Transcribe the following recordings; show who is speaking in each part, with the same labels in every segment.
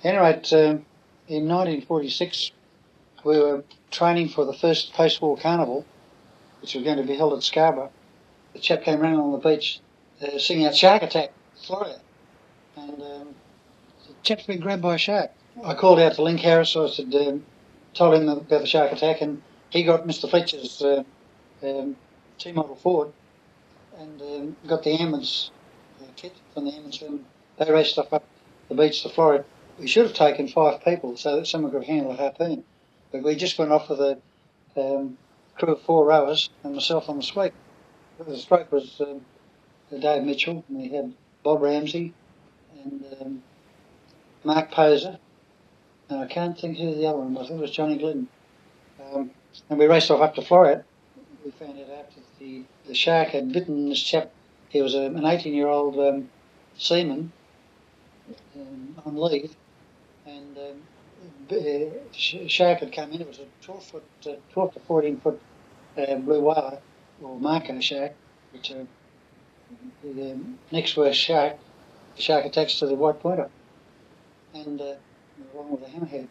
Speaker 1: Anyway, in 1946, we were training for the first post-war carnival, which was going to be held at Scarborough. The chap came running on the beach singing out "Shark Attack," Florida, and the chap's been grabbed by a shark. I called out to Link Harris. I said, told him about the shark attack, and he got Mr. Fletcher's T-model Ford and got the ambulance kit from the ambulance room. They raced off up the beach to Florida. We should have taken 5 people so that someone could handle a harpoon, but we just went off with a crew of 4 rowers and myself on the sweep. The stroke was Dave Mitchell, and we had Bob Ramsey and Mark Poser, and I can't think who the other one was. I think it was Johnny Glidden. And we raced off up to Florida. We found out after the shark had bitten this chap. He was an 18-year-old seaman on leave, and shark had come in. It was a 12 to 14-foot blue whaler, or Marco shark, which the next worst shark. The shark attacks to the white pointer, and along with the hammerhead.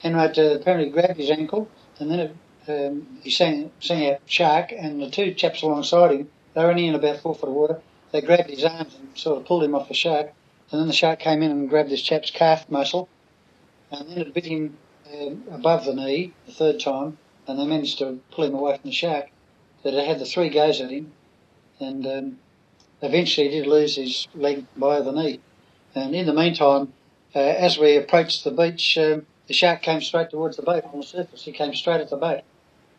Speaker 1: Anyway, apparently grabbed his ankle, and then he sang out "shark," and the 2 chaps alongside him, they were only in about 4 foot of water. They grabbed his arms and sort of pulled him off the shark, and then the shark came in and grabbed this chap's calf muscle, and then it bit him above the knee the 3rd time, and they managed to pull him away from the shark. But it had the 3 goes at him, and eventually he did lose his leg by the knee. And in the meantime, as we approached the beach, the shark came straight towards the boat on the surface. He came straight at the boat,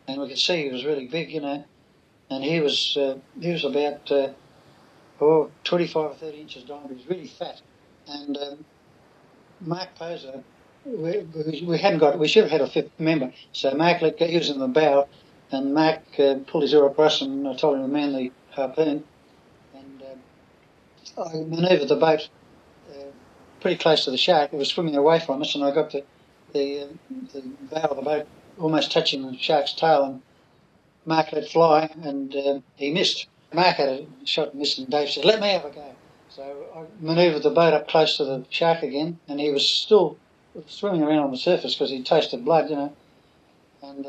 Speaker 1: and we could see he was really big, and he was about 25 or 30 inches long. He was really fat. And Mark Poser, we should have had a 5th member. So Mark he was in the bow, and Mark pulled his oar across, and I told him to man the harpoon, and I manoeuvred the boat pretty close to the shark. It was swimming away from us, and I got the bow of the boat almost touching the shark's tail, and Mark let fly, and he missed. Mark had a shot and missed, and Dave said, "Let me have a go." So I manoeuvred the boat up close to the shark again, and he was still swimming around on the surface because he tasted blood, and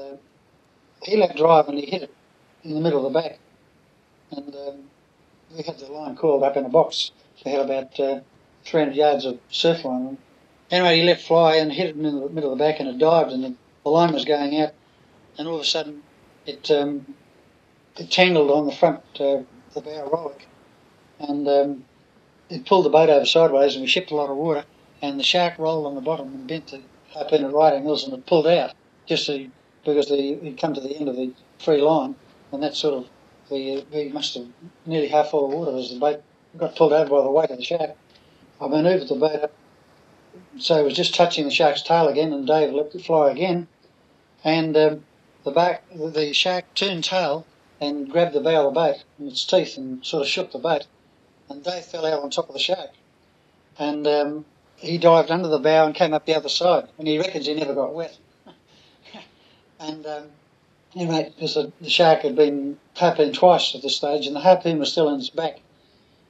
Speaker 1: he let drive, and he hit it in the middle of the back, and we had the line coiled up in a box. We had about 300 yards of surf line. Anyway, he let fly and hit it in the middle of the back, and it dived, and the line was going out, and all of a sudden it tangled on the front, the bow rollock, and it pulled the boat over sideways, and we shipped a lot of water, and the shark rolled on the bottom and bent the harpoon at right angles, and it pulled out because he'd come to the end of the free line, and that sort of we must have nearly half full of water as the boat got pulled over by the weight of the shark. I manoeuvred the boat up so it was just touching the shark's tail again, and Dave let it fly again, and the shark turned tail and grabbed the bow of the boat in its teeth and sort of shook the boat, and Dave fell out on top of the shark, and he dived under the bow and came up the other side, and he reckons he never got wet. And anyway, because the shark had been harpooned twice at this stage, and the harpoon was still in its back,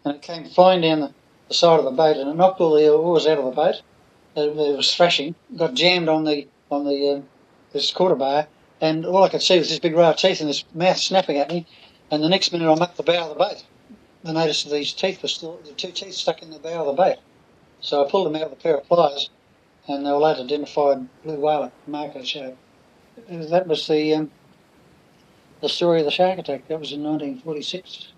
Speaker 1: and it came flying down the side of the boat, and it knocked all the oars out of the boat. It was thrashing, got jammed on this quarter bar, and all I could see was this big row of teeth and this mouth snapping at me, and the next minute I'm up the bow of the boat. I noticed that these teeth were still, the 2 teeth stuck in the bow of the boat. So I pulled them out with a pair of pliers, and they were later identified blue whaler, Marco shark. That was the story of the shark attack. That was in 1946.